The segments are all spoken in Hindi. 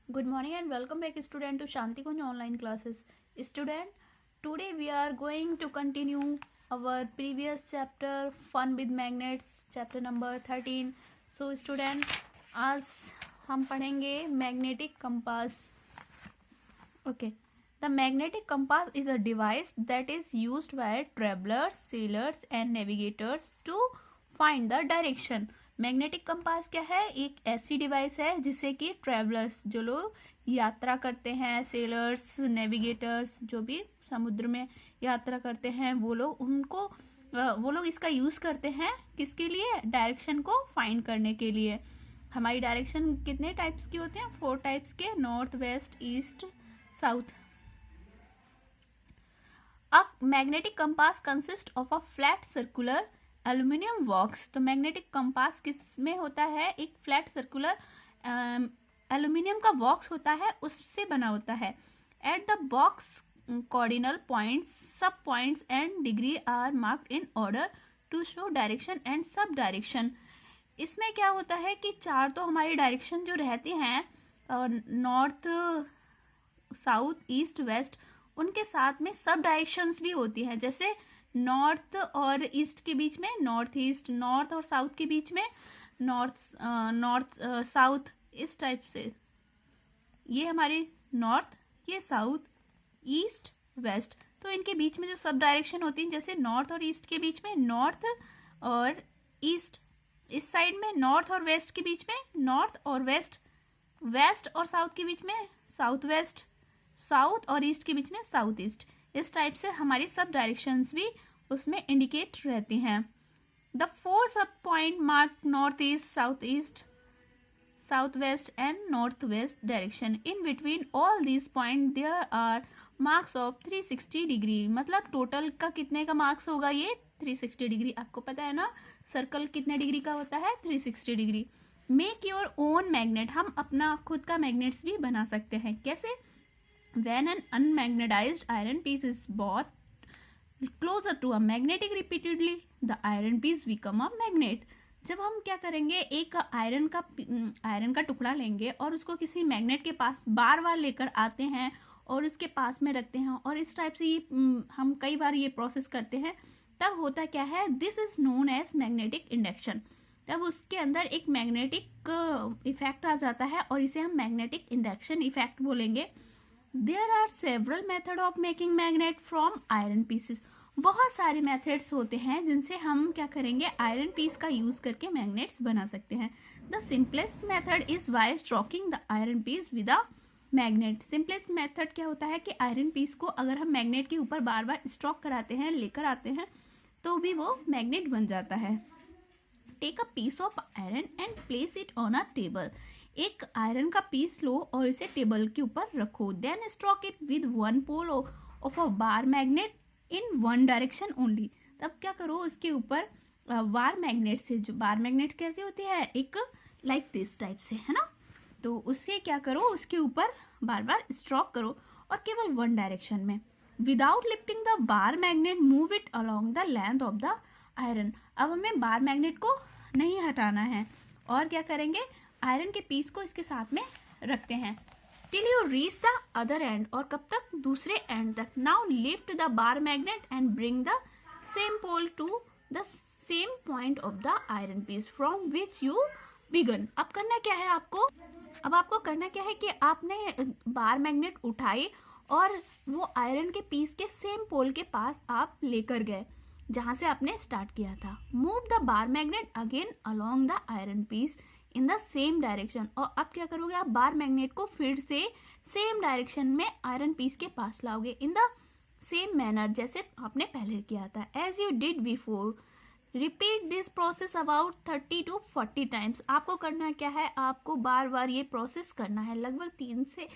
Good morning and welcome back student to Shanti Kunj online classes. Student, today we are going to continue our previous chapter Fun with Magnets, chapter number 13. So student, आज हम पढ़ेंगे magnetic compass. Okay. The magnetic compass is a device that is used by travelers, sailors and navigators to find the direction. Magnetic compass क्या है? एक ऐसी डिवाइस है जिससे कि ट्रेवलर्स, जो लोग यात्रा करते हैं, सेलर्स, नेविगेटर्स, जो भी समुद्र में यात्रा करते हैं, वो लोग इसका यूज़ करते हैं किसके लिए? डायरेक्शन को फाइंड करने के लिए. हमारी डायरेक्शन कितने टाइप्स की होते हैं? 4 टाइप्स के, north, west, east, south. A magnetic compass consists of a flat circular aluminium box. तो मैग्नेटिक कंपास किस में होता है? एक फ्लैट सर्कुलर एल्यूमिनियम का बॉक्स होता है, उससे बना होता है. At the box cardinal points, sub points and degree are marked in order to show direction and sub direction. इसमें क्या होता है कि 4 तो हमारी डायरेक्शन जो रहती हैं, नॉर्थ, साउथ, ईस्ट, वेस्ट, उनके साथ में सब डायरेक्शंस भी होती हैं. जैसे नॉर्थ और ईस्ट के बीच में नॉर्थ ईस्ट, नॉर्थ और साउथ के बीच में नॉर्थ साउथ, इस टाइप से. ये हमारे नॉर्थ, ये साउथ, ईस्ट, वेस्ट. तो इनके बीच में जो सब डायरेक्शन होती हैं, जैसे नॉर्थ और ईस्ट के बीच में नॉर्थ और ईस्ट, इस साइड में नॉर्थ और वेस्ट के बीच में नॉर्थ और वेस्ट, वेस्ट और साउथ के बीच में साउथ वेस्ट, साउथ और ईस्ट के बीच में साउथ ईस्ट. इस टाइप से हमारी सब डायरेक्शंस भी उसमें इंडिकेट रहती हैं. The 4 sub point mark north east, south west and north west direction. In between all these point there are marks of 360 degree. मतलब टोटल का कितने का मार्क्स होगा? ये 360 डिग्री. आपको पता है ना सर्कल कितने डिग्री का होता है? 360 degree. Make your own magnet. हम अपना खुद का मैग्नेट्स भी बना सकते हैं. कैसे? When an unmagnetized iron piece is brought closer to a magnetic repeatedly, the iron piece become a magnet. जब हम क्या करेंगे, एक आयरन का टुकड़ा लेंगे और उसको किसी मैग्नेट के पास बार बार लेकर आते हैं और उसके पास में रखते हैं, और इस टाइप से ये हम कई बार ये प्रोसेस करते हैं, तब होता क्या है? This is known as magnetic induction. तब उसके अंदर एक मैग्नेटिक इफेक्ट आ जाता है और इसे हम मैग्नेटिक इंडक्शन इफेक्ट बोलेंगे. There are several methods of making magnet from iron pieces. बहुत सारे मेथड्स होते हैं जिनसे हम क्या करेंगे, आयरन पीस का यूज करके मैग्नेट्स बना सकते हैं. The simplest method is by stroking the iron peace with a magnet. Simplest method क्या होता है कि आयरन पीस को अगर हम मैग्नेट के ऊपर बार बार स्ट्रोक कराते हैं, लेकर आते हैं, तो भी वो मैग्नेट बन जाता है. Take a piece of iron and place it on a table. एक आयरन का पीस लो और इसे टेबल के ऊपर रखो. Then stroke it with one pole of a bar magnet in one direction only. तब क्या करो, उसके ऊपर बार मैग्नेट से, जो बार मैग्नेट कैसे होती है, एक लाइक दिस टाइप से, है ना. तो उससे क्या करो, उसके ऊपर बार बार स्ट्रोक करो और केवल वन डायरेक्शन में. Without lifting the bar magnet move it along the length of the iron. अब हमें बार मैग्नेट को नहीं हटाना है, और क्या करेंगे, आयरन के पीस को इसके साथ में रखते हैं till you reach the other end. और कब तक? दूसरे एंड तक. Now lift the bar magnet and bring the same pole to the same point of the iron piece from which you began. अब करना क्या है आपको? अब आपको करना क्या है कि आपने बार मैग्नेट उठाई और वो आयरन के पीस के सेम पोल के पास आप लेकर गए जहां से आपने स्टार्ट किया था. Move the bar magnet again along the iron piece in the same direction. और अब क्या करोगे, आप बार मैग्नेट को फिर से सेम डायरेक्शन में आयरन पीस के पास लाओगे इन द सेम मैनर, जैसे आपने पहले किया था. As you did before, repeat this process about 30 to 40 times. आपको करना क्या है, आपको बार बार ये प्रोसेस करना है. लगभग 30 से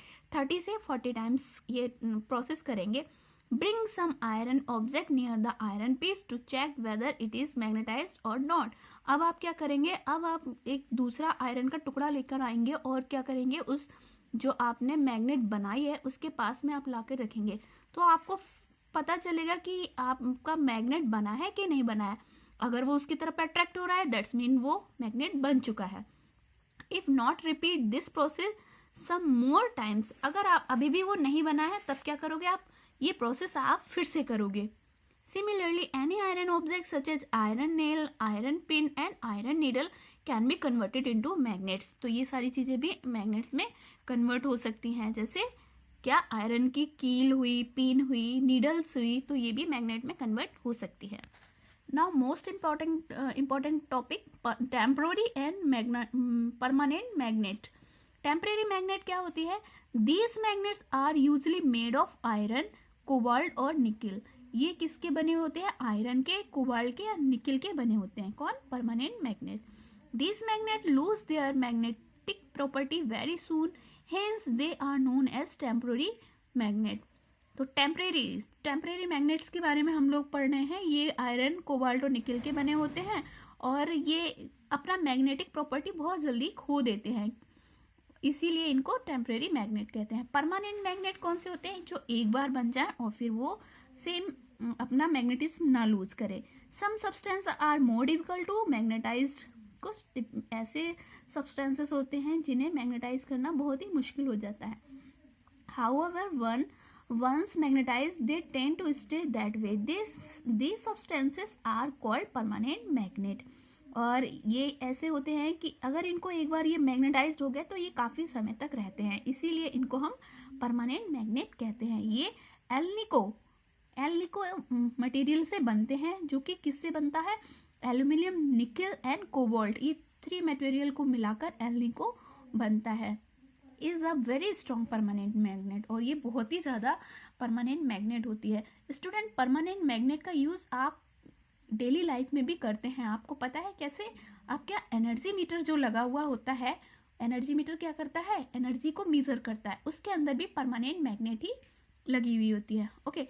40 टाइम्स ये प्रोसेस करेंगे. Bring some iron object near the iron piece to check whether it is magnetized or not. अब आप क्या करेंगे, अब आप एक दूसरा आयरन का टुकड़ा लेकर आएंगे और क्या करेंगे, उस जो आपने मैग्नेट बनाई है उसके पास में आप लाकर रखेंगे. तो आपको पता चलेगा कि आपका मैग्नेट बना है कि नहीं बना है. अगर वो उसकी तरफ अट्रैक्ट हो रहा है, दैट्स मीन वो मैग्नेट बन चुका है. If not, repeat this process some more times. अगर आप अभी भी वो नहीं बना है तब क्या करोगे आप, ये प्रोसेस आप फिर से करोगे। Similarly, any iron object such as iron nail, iron pin and iron needle can be converted into magnets। तो ये सारी चीज़ें भी मैग्नेट्स में कन्वर्ट हो सकती हैं, जैसे क्या आयरन की कील हुई, पिन हुई, नीडल्स हुई, तो ये भी मैग्नेट में कन्वर्ट हो सकती है। Now most important topic, temporary and permanent magnet. Temporary magnet क्या होती है? These magnets are usually made of iron, cobalt और निकिल। ये किसके बने होते हैं? आयरन के, कोबाल्ट के या निकिल के बने होते हैं। कौन? Permanent magnet. This magnet lose their magnetic property very soon, hence they are known as temporary magnet. तो टेम्परेरी मैग्नेट्स के बारे में हम लोग पढ़ रहे हैं। ये आयरन, कोबाल्ट और निकिल के बने होते हैं और ये अपना मैग्नेटिक प्रॉपर्टी बहुत जल्दी खो देते हैं, इसीलिए इनको टेम्परेरी मैग्नेट कहते हैं। परमानेंट मैग्नेट कौन से होते हैं? जो एक बार बन जाए और फिर वो सेम अपना मैग्नेटिज्म ना लूज करे। Some substance are more difficult to magnetized. कुछ ऐसे सब्सटेंसेस होते हैं जिन्हें मैग्नेटाइज करना बहुत ही मुश्किल हो जाता है। However once magnetized they tend to stay that way. These substances are called permanent magnet। और ये ऐसे होते हैं कि अगर इनको एक बार ये मैग्नेटाइज्ड हो गए तो ये काफ़ी समय तक रहते हैं, इसीलिए इनको हम परमानेंट मैग्नेट कहते हैं। ये एल्निको मटेरियल से बनते हैं, जो कि किससे बनता है? एल्यूमिनियम, निकल एंड कोबाल्ट, ये 3 मटेरियल को मिलाकर एल्निको बनता है। Is a very strong permanent magnet, और ये बहुत ही ज़्यादा परमानेंट मैग्नेट होती है। स्टूडेंट, परमानेंट मैग्नेट का यूज़ आप डेली लाइफ में भी करते हैं। आपको पता है कैसे? आप क्या, एनर्जी मीटर जो लगा हुआ होता है, एनर्जी मीटर क्या करता है? एनर्जी को मीजर करता है, उसके अंदर भी परमानेंट मैग्नेट ही लगी हुई होती है। Okay,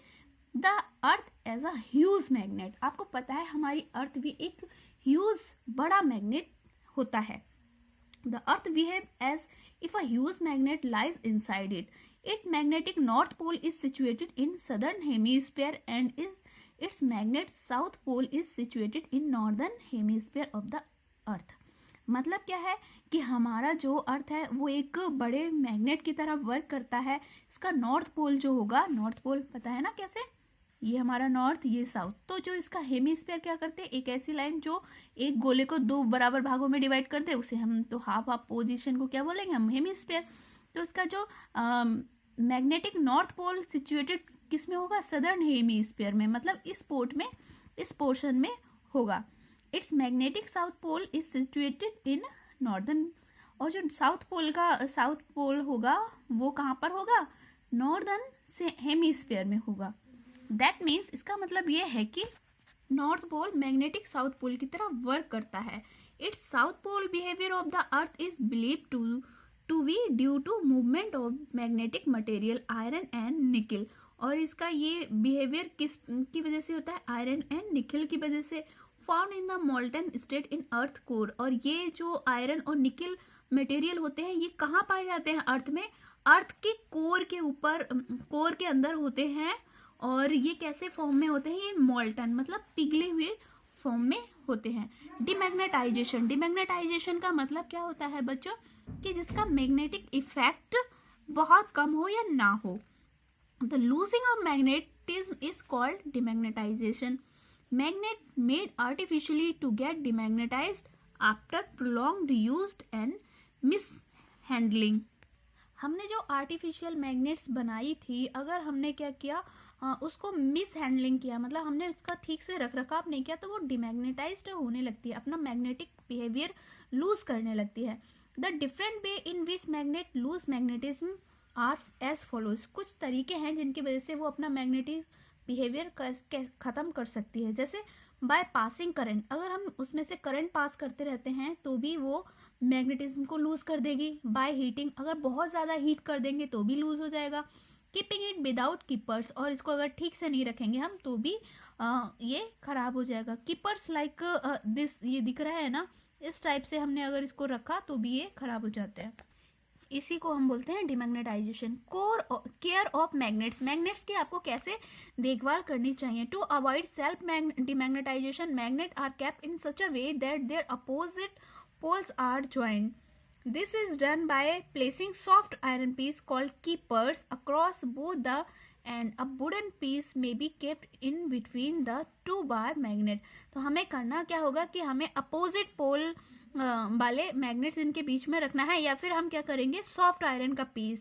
the earth as a huge magnet. आपको पता है हमारी अर्थ भी एक ह्यूज बड़ा मैग्नेट होता है। The earth behave as if a huge magnet lies inside it. Its magnetic north pole is situated in southern hemisphere and its magnet south pole is situated in northern hemisphere of the earth। मतलब क्या है कि हमारा जो अर्थ है वो एक बड़े मैग्नेट की तरह वर्क करता है। इसका नॉर्थ पोल जो होगा, नॉर्थ पोल पता है ना कैसे, ये हमारा नॉर्थ, ये साउथ। तो जो इसका हेमिस्फीयर क्या करते हैं, एक ऐसी लाइन जो एक गोले को 2 बराबर भागों में डिवाइड करते हैं, उसे हम तो हाफ पोजीशन को क्या बोलेंगे हम? हेमिस्फीयर। तो इसका जो मैग्नेटिक नॉर्थ पोल सिचुएटेड किस में होगा? सदर्न हेमिस्फीयर में, मतलब इस पोर्शन में होगा। Its magnetic south pole is situated in northern, और जो साउथ पोल होगा वो कहाँ पर होगा? नॉर्दर्न हेमिस्फीयर में होगा। दैट मीन्स, इसका मतलब ये है कि north pole magnetic south pole की तरह वर्क करता है। Its south pole behaviour of the earth is believe to be due to movement of magnetic material iron and nickel. और इसका ये बिहेवियर किस की वजह से होता है? आयरन एंड निकिल की वजह से। Found in the molten state in earth core. और ये जो आयरन और निकिल मटेरियल होते हैं ये कहाँ पाए जाते हैं? अर्थ में। अर्थ के कोर के ऊपर, कोर के अंदर होते हैं। और ये कैसे फॉर्म में होते हैं? ये मोल्टन मतलब पिघले हुए फॉर्म में होते हैं। डिमैग्नेटाइजेशन का मतलब क्या होता है बच्चों? कि जिसका मैग्नेटिक इफेक्ट बहुत कम हो या ना हो। The losing of magnetism is called demagnetisation. Magnet made artificially to get demagnetised after prolonged used and mishandling. हमने जो आर्टिफिशियल मैग्नेट्स बनाई थी, अगर हमने क्या किया, उसको मिस हैंडलिंग किया, मतलब हमने उसका ठीक से रख रखाव नहीं किया, तो वो डिमैग्नेटाइज्ड होने लगती है, अपना मैग्नेटिक बिहेवियर लूज करने लगती है। The different way in which magnet lose magnetism are as follows. कुछ तरीके हैं जिनकी वजह से वो अपना मैग्नेटिक बिहेवियर ख़त्म कर सकती है। जैसे बाय पासिंग करंट, अगर हम उसमें से करंट पास करते रहते हैं तो भी वो मैग्नेटिज्म को लूज कर देगी। बाय हीटिंग, अगर बहुत ज़्यादा हीट कर देंगे तो भी लूज हो जाएगा। कीपिंग इट विदाउट कीपर्स, और इसको अगर ठीक से नहीं रखेंगे हम तो भी ये खराब हो जाएगा। कीपर्स लाइक दिस, ये दिख रहा है ना, इस टाइप से हमने अगर इसको रखा तो भी ये खराब हो जाते हैं। इसी को हम बोलते हैं demagnetization. Care of magnets, magnets की आपको कैसे देखभाल करनी चाहिए? To avoid self demagnetization magnet are kept in such a way that their opposite poles are joint. This is done by placing soft iron piece called keepers across both the and a wooden piece may be kept in between the two bar magnet. तो हमें करना क्या होगा कि हमें अपोजिट पोल वाले मैग्नेट्स इनके बीच में रखना है, या फिर हम क्या करेंगे सॉफ्ट आयरन का पीस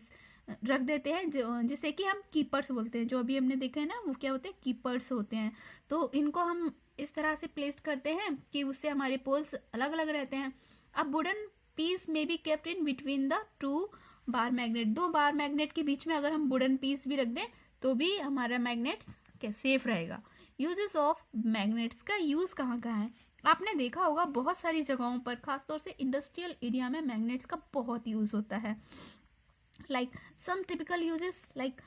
रख देते हैं जिसे कि हम कीपर्स बोलते हैं। जो अभी हमने देखा है ना वो क्या होते हैं, कीपर्स होते हैं। तो इनको हम इस तरह से प्लेस करते हैं कि उससे हमारे पोल्स अलग अलग रहते हैं। अब वुडन पीस में be kept in between the two bar magnet, दो बार मैग्नेट के बीच में अगर हम वुडन पीस भी रख दें तो भी हमारा मैग्नेट्स क्या सेफ रहेगा। यूजेस ऑफ मैग्नेट्स का यूज कहाँ कहाँ है, आपने देखा होगा बहुत सारी जगहों पर, खासतौर से इंडस्ट्रियल एरिया में मैग्नेट्स का बहुत यूज होता है। Like some typical uses like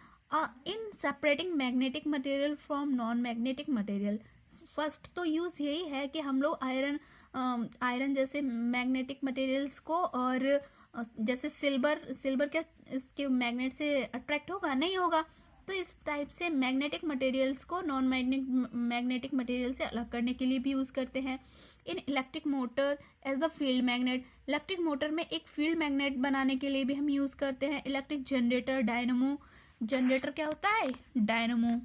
in separating magnetic material from non magnetic material. First तो यूज यही है कि हम लोग आयरन जैसे मैग्नेटिक मटेरियल्स को, और जैसे सिल्वर क्या इसके मैग्नेट से अट्रैक्ट होगा, नहीं होगा। तो इस टाइप से मैग्नेटिक मटेरियल्स को नॉन मैग्नेटिक मटेरियल से अलग करने के लिए भी यूज़ करते हैं। In electric motor as the field magnet, electric motor में एक फील्ड मैग्नेट बनाने के लिए भी हम यूज़ करते हैं। इलेक्ट्रिक जनरेटर, डायनमो, जनरेटर क्या होता है, डायनमो,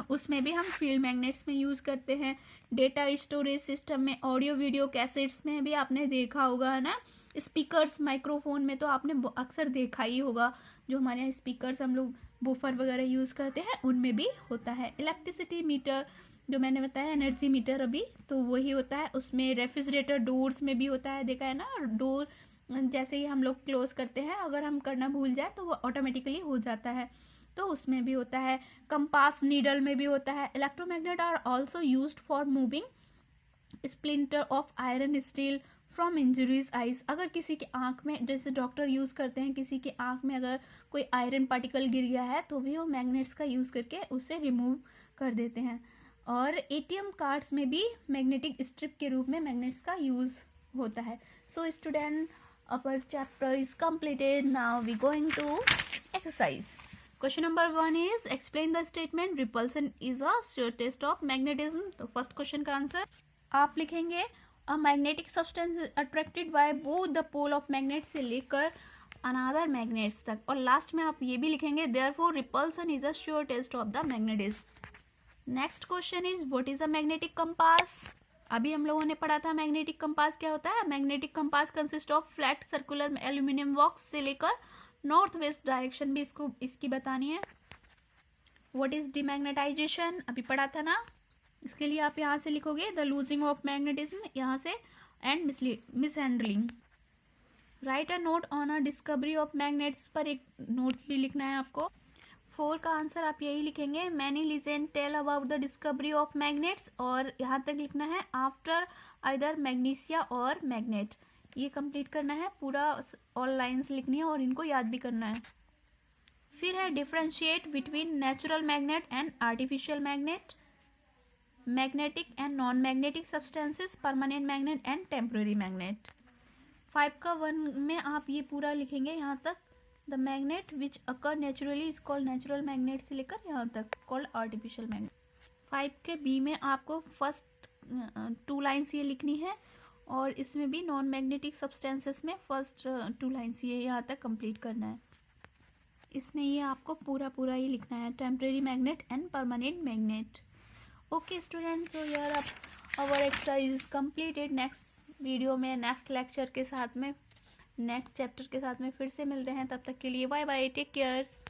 उसमें भी हम फील्ड मैग्नेट्स में यूज़ करते हैं। डेटा स्टोरेज सिस्टम में, ऑडियो वीडियो कैसेट्स में भी आपने देखा होगा, है ना। स्पीकर्स, माइक्रोफोन में तो आपने अक्सर देखा ही होगा, जो हमारे यहाँ स्पीकर्स हम लोग बूफर वगैरह यूज़ करते हैं उनमें भी होता है। इलेक्ट्रिसिटी मीटर जो मैंने बताया, एनर्जी मीटर अभी, तो वही होता है उसमें। रेफ्रिजरेटर डोर्स में भी होता है, देखा है ना, डोर जैसे ही हम लोग क्लोज करते हैं अगर हम करना भूल जाए तो वो ऑटोमेटिकली हो जाता है, तो उसमें भी होता है। कंपास नीडल में भी होता है। Electromagnet are also used for moving splinter of iron steel from injuries eyes. अगर किसी के आंख में, जैसे डॉक्टर यूज़ करते हैं, किसी के आंख में अगर कोई आयरन पार्टिकल गिर गया है तो भी वो मैग्नेट्स का यूज़ करके उसे रिमूव कर देते हैं। और एटीएम कार्ड्स में भी मैग्नेटिक स्ट्रिप के रूप में मैग्नेट्स का यूज़ होता है। So student, upper chapter is completed. Now we going to exercise. Question number 1 is explain the statement repulsion is a sure test of magnetism. तो फर्स्ट क्वेश्चन का आंसर आप लिखेंगे a magnetic substance attracted by both the pole of magnet से लेकर अनदर मैग्नेट्स तक, और लास्ट में आप ये भी लिखेंगे therefore repulsion is a sure test of the magnetism. Next question is what is a magnetic compass. अभी हम लोगों ने पढ़ा था मैग्नेटिक कंपास क्या होता है। Magnetic compass consist of flat circular aluminium box से लेकर नॉर्थ वेस्ट डायरेक्शन भी इसकी बतानी है। व्हाट इज डिमैग्नेटाइजेशन, अभी पढ़ा था ना, इसके लिए आप यहाँ से लिखोगे द लूजिंग ऑफ मैग्नेटिज्म यहाँ से, and mishandling. Right a note on a discovery of magnets, पर एक नोट्स भी लिखना है आपको। 4 का आंसर आप यही लिखेंगे many legend tell about the discovery of magnets, और यहाँ तक लिखना है आफ्टर आइदर मैग्नीशिया और मैग्नेट। ये कंप्लीट करना है पूरा, ऑल लाइंस लिखनी है और इनको याद भी करना है। फिर है differentiate between natural magnet and artificial magnet, magnetic and non magnetic substances, permanent magnet and temporary magnet. 5 का 1 में आप ये पूरा लिखेंगे यहाँ तक, the magnet which occur naturally is called natural magnet से लेकर यहाँ तक कॉल्ड आर्टिफिशियल मैग्नेट। 5 के बी में आपको फर्स्ट 2 लाइन्स ये लिखनी है, और इसमें भी नॉन मैग्नेटिक सब्सटेंसेस में फर्स्ट 2 लाइन्स ये यहाँ तक कंप्लीट करना है। इसमें ये आपको पूरा ही लिखना है, temporary magnet and permanent magnet. Okay student, तो यार अब our exercise is completed. Next video में, नेक्स्ट लेक्चर के साथ में, नेक्स्ट चैप्टर के साथ में फिर से मिलते हैं। तब तक के लिए बाय बाय, टेक केयर।